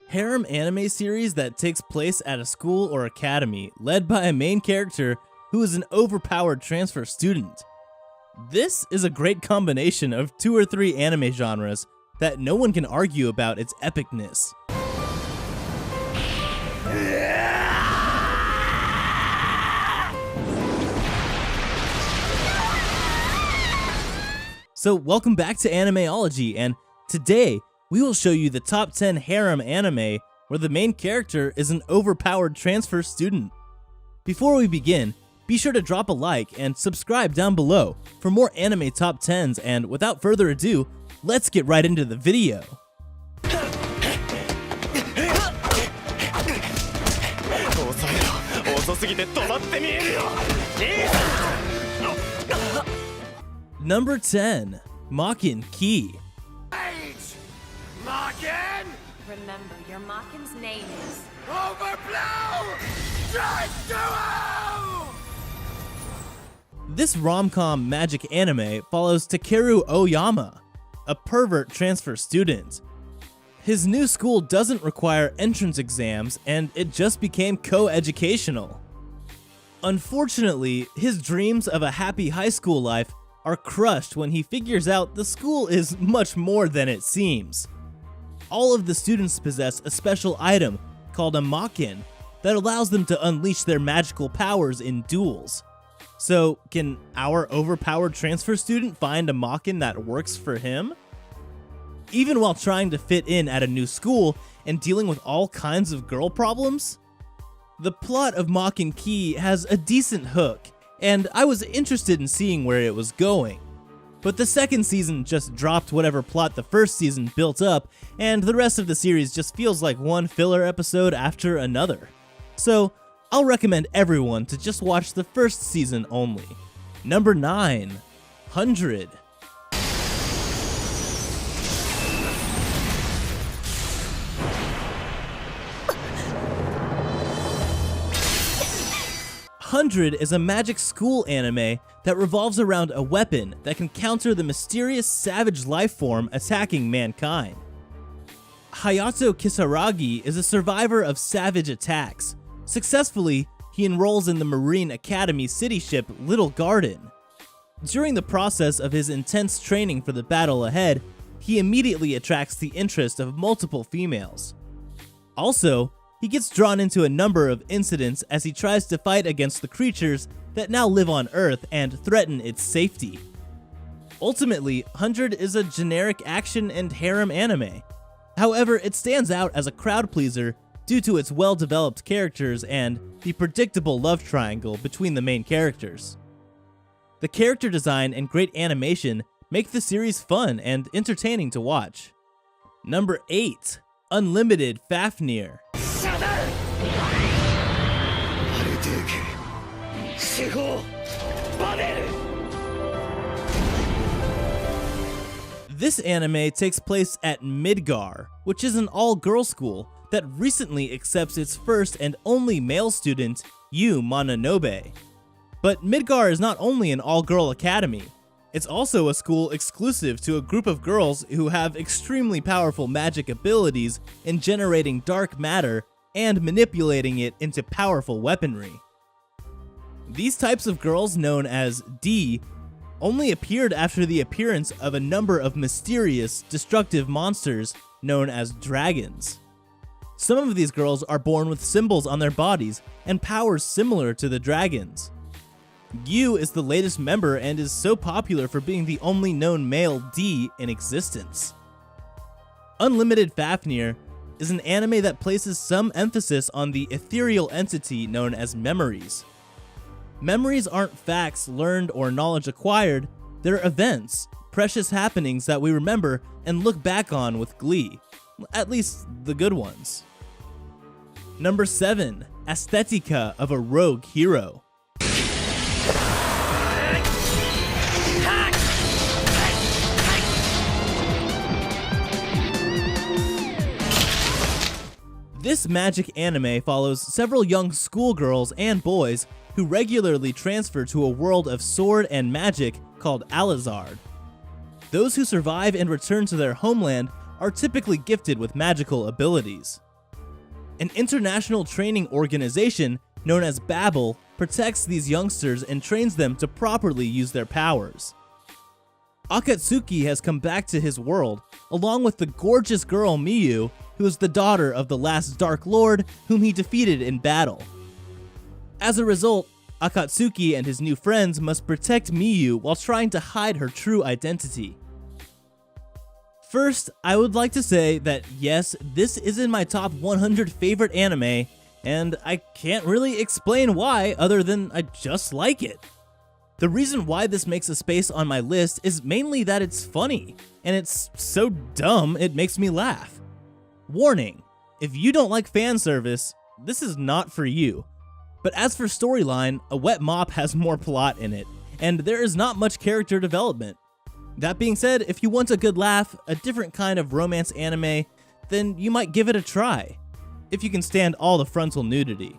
harem anime series that takes place at a school or academy led by a main character who is an overpowered transfer student. This is a great combination of 2 or 3 anime genres that no one can argue about its epicness. So welcome back to Animeology, and today we will show you the top 10 harem anime where the main character is an overpowered transfer student. Before we begin, be sure to drop a like and subscribe down below for more anime top 10s, and without further ado, let's get right into the video. Number 10. Makin Key. Makin! Remember, your Makin's name is... Overblow! Strike duo! This rom-com magic anime follows Takeru Oyama, a pervert transfer student. His new school doesn't require entrance exams, and it just became co-educational. Unfortunately, his dreams of a happy high school life are crushed when he figures out the school is much more than it seems. All of the students possess a special item called a Makin that allows them to unleash their magical powers in duels. So, can our overpowered transfer student find a Makin that works for him? Even while trying to fit in at a new school and dealing with all kinds of girl problems? The plot of Makin Key has a decent hook, and I was interested in seeing where it was going. But the second season just dropped whatever plot the first season built up, and the rest of the series just feels like one filler episode after another. So, I'll recommend everyone to just watch the first season only. Number 9. 100. Hundred is a magic school anime that revolves around a weapon that can counter the mysterious savage life form attacking mankind. Hayato Kisaragi is a survivor of savage attacks. Successfully, he enrolls in the Marine Academy city ship Little Garden. During the process of his intense training for the battle ahead, he immediately attracts the interest of multiple females. Also, he gets drawn into a number of incidents as he tries to fight against the creatures that now live on Earth and threaten its safety. Ultimately, 100 is a generic action and harem anime. However, it stands out as a crowd pleaser due to its well-developed characters and the predictable love triangle between the main characters. The character design and great animation make the series fun and entertaining to watch. Number 8. Unlimited Fafnir. This anime takes place at Midgar, which is an all-girls school that recently accepts its first and only male student, Yu Mononobe. But Midgar is not only an all-girl academy, it's also a school exclusive to a group of girls who have extremely powerful magic abilities in generating dark matter and manipulating it into powerful weaponry. These types of girls, known as D, only appeared after the appearance of a number of mysterious, destructive monsters known as dragons. Some of these girls are born with symbols on their bodies and powers similar to the dragons. Yu is the latest member and is so popular for being the only known male D in existence. Unlimited Fafnir is an anime that places some emphasis on the ethereal entity known as memories. Memories aren't facts learned or knowledge acquired, they're events, precious happenings that we remember and look back on with glee. At least the good ones. Number 7. Aesthetica of a Rogue Hero. This magic anime follows several young schoolgirls and boys who regularly transfer to a world of sword and magic called Alizard. Those who survive and return to their homeland are typically gifted with magical abilities. An international training organization known as Babel protects these youngsters and trains them to properly use their powers. Akatsuki has come back to his world, along with the gorgeous girl Miyu, who is the daughter of the last Dark Lord whom he defeated in battle. As a result, Akatsuki and his new friends must protect Miyu while trying to hide her true identity. First, I would like to say that yes, this is in my top 100 favorite anime, and I can't really explain why other than I just like it. The reason why this makes a space on my list is mainly that it's funny, and it's so dumb it makes me laugh. Warning, if you don't like fan service, this is not for you. But as for storyline, A Wet Mop has more plot in it, and there is not much character development. That being said, if you want a good laugh, a different kind of romance anime, then you might give it a try, if you can stand all the frontal nudity.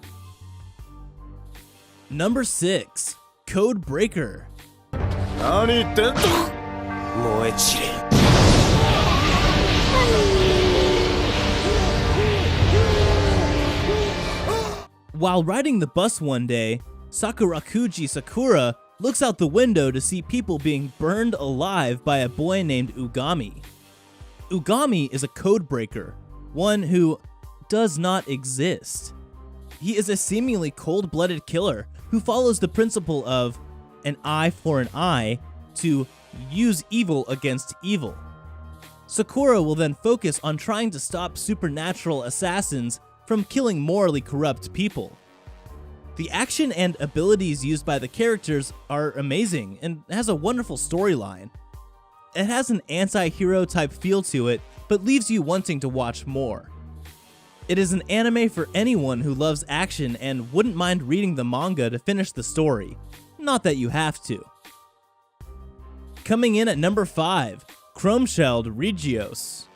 Number 6. Code Breaker. 何言ってんだ燃え散れ While riding the bus one day, Sakurakuji Sakura looks out the window to see people being burned alive by a boy named Ugami. Ugami is a code breaker, one who does not exist. He is a seemingly cold-blooded killer who follows the principle of an eye for an eye to use evil against evil. Sakura will then focus on trying to stop supernatural assassins from killing morally corrupt people. The action and abilities used by the characters are amazing and has a wonderful storyline. It has an anti-hero type feel to it, but leaves you wanting to watch more. It is an anime for anyone who loves action and wouldn't mind reading the manga to finish the story. Not that you have to. Coming in at number 5, Chrome-Shelled Regios.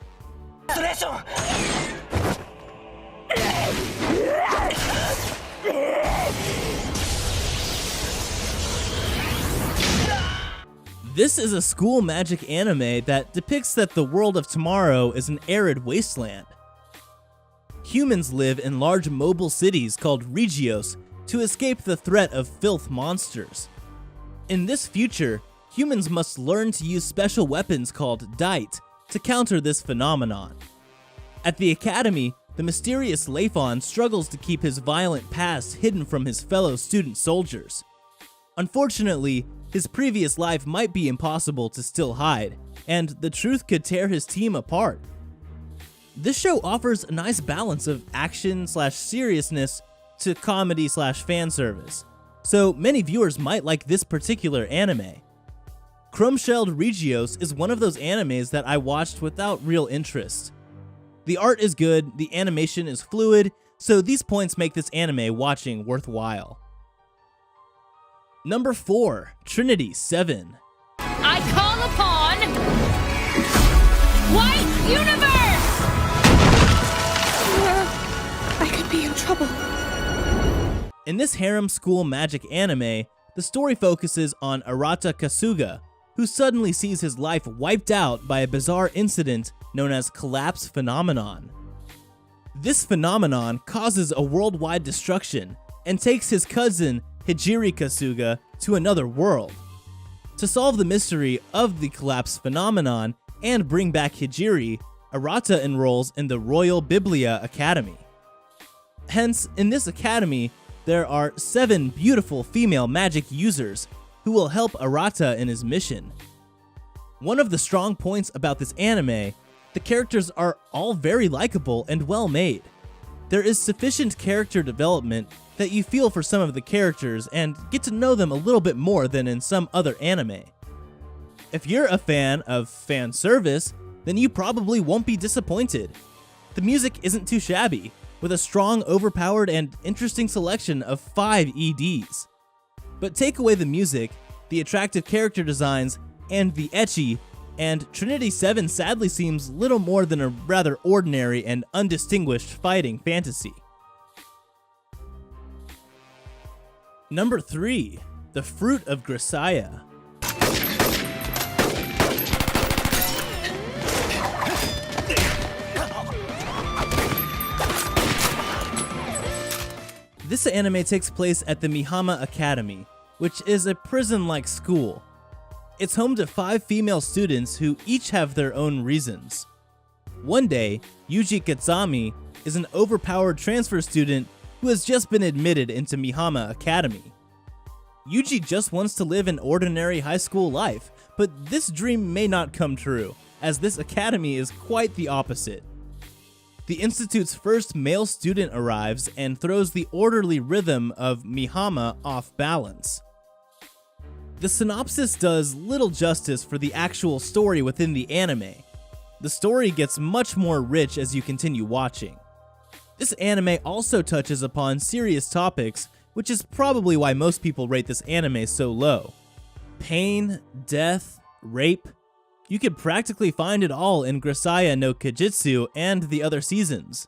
This is a school magic anime that depicts that the world of tomorrow is an arid wasteland. Humans live in large mobile cities called Regios to escape the threat of filth monsters. In this future, humans must learn to use special weapons called Dite to counter this phenomenon. At the academy, the mysterious Leifon struggles to keep his violent past hidden from his fellow student soldiers. Unfortunately, his previous life might be impossible to still hide, and the truth could tear his team apart. This show offers a nice balance of action/seriousness to comedy/fan service, so many viewers might like this particular anime. Chrome-Shelled Regios is one of those animes that I watched without real interest. The art is good, the animation is fluid, so these points make this anime watching worthwhile. Number 4, Trinity 7. I call upon White Universe! I could be in trouble. In this harem school magic anime, the story focuses on Arata Kasuga, who suddenly sees his life wiped out by a bizarre incident known as collapse phenomenon. This phenomenon causes a worldwide destruction and takes his cousin Hijiri Kasuga to another world. To solve the mystery of the collapse phenomenon and bring back Hijiri, Arata enrolls in the Royal Biblia Academy. Hence, in this academy, there are 7 beautiful female magic users who will help Arata in his mission. One of the strong points about this anime, the characters are all very likable and well made. There is sufficient character development that you feel for some of the characters and get to know them a little bit more than in some other anime. If you're a fan of fan service, then you probably won't be disappointed. The music isn't too shabby, with a strong, overpowered, and interesting selection of 5 EDs. But take away the music, the attractive character designs, and the ecchi, and Trinity 7 sadly seems little more than a rather ordinary and undistinguished fighting fantasy. Number 3, The Fruit of Grisaya. This anime takes place at the Mihama Academy, which is a prison-like school. It's home to 5 female students who each have their own reasons. One day, Yuji Kitsami is an overpowered transfer student who has just been admitted into Mihama Academy. Yuji just wants to live an ordinary high school life, but this dream may not come true, as this academy is quite the opposite. The institute's first male student arrives and throws the orderly rhythm of Mihama off balance. The synopsis does little justice for the actual story within the anime. The story gets much more rich as you continue watching. This anime also touches upon serious topics, which is probably why most people rate this anime so low. Pain, death, rape. You could practically find it all in Xxanime no Kissxsis and the other seasons.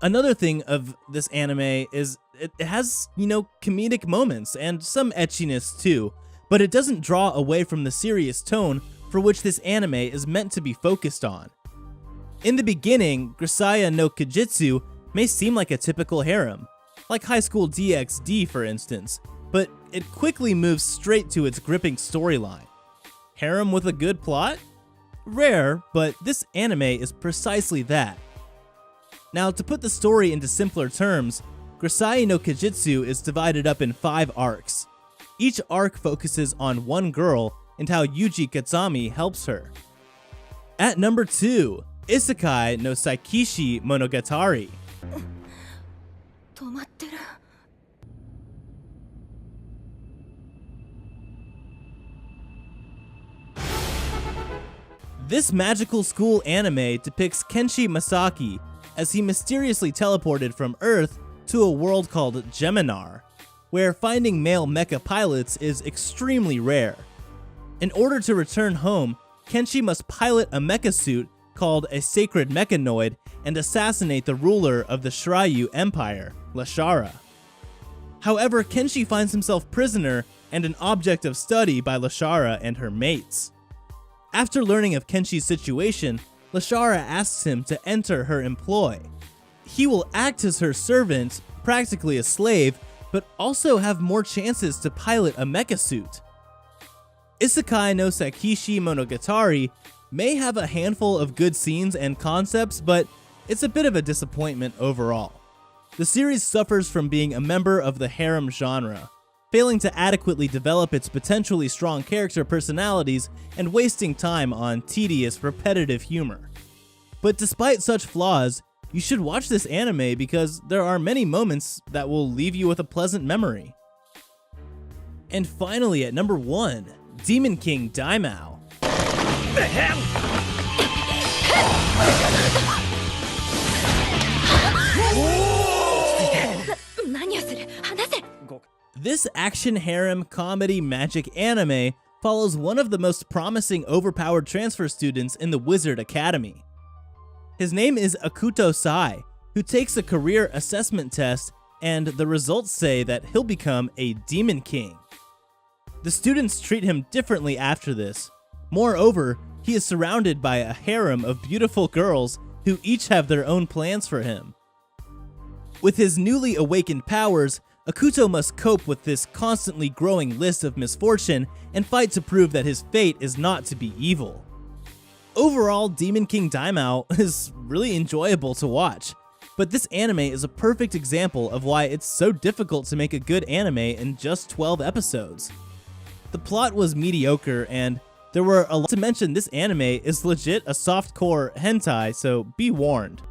Another thing of this anime is it has, comedic moments and some etchiness too, but it doesn't draw away from the serious tone for which this anime is meant to be focused on. In the beginning, Xxanime no Kissxsis may seem like a typical harem, like High School DxD for instance, but it quickly moves straight to its gripping storyline. Harem with a good plot? Rare, but this anime is precisely that. Now, to put the story into simpler terms, Xxanime no Kissxsis is divided up in 5 arcs. Each arc focuses on one girl and how Yuji Kitsami helps her. At number 2, Isekai no Saikishi Monogatari. This magical school anime depicts Kenshi Masaki as he mysteriously teleported from Earth to a world called Geminar, where finding male mecha pilots is extremely rare. In order to return home, Kenshi must pilot a mecha suit called a sacred mechanoid and assassinate the ruler of the Shiryu Empire, Lashara. However, Kenshi finds himself prisoner and an object of study by Lashara and her mates. After learning of Kenshi's situation, Lashara asks him to enter her employ. He will act as her servant, practically a slave, but also have more chances to pilot a mecha suit. Isekai no Saikishi Monogatari may have a handful of good scenes and concepts, but it's a bit of a disappointment overall. The series suffers from being a member of the harem genre, failing to adequately develop its potentially strong character personalities and wasting time on tedious, repetitive humor. But despite such flaws, you should watch this anime because there are many moments that will leave you with a pleasant memory. And finally, at number 1, Demon King Daimao. This action harem comedy magic anime follows one of the most promising overpowered transfer students in the Wizard Academy. His name is Akuto Sai, who takes a career assessment test, and the results say that he'll become a Demon King. The students treat him differently after this. Moreover, he is surrounded by a harem of beautiful girls who each have their own plans for him. With his newly awakened powers, Akuto must cope with this constantly growing list of misfortune and fight to prove that his fate is not to be evil. Overall, Demon King Daimao is really enjoyable to watch, but this anime is a perfect example of why it's so difficult to make a good anime in just 12 episodes. The plot was mediocre, and there were a lot to mention. This anime is legit a softcore hentai, so be warned.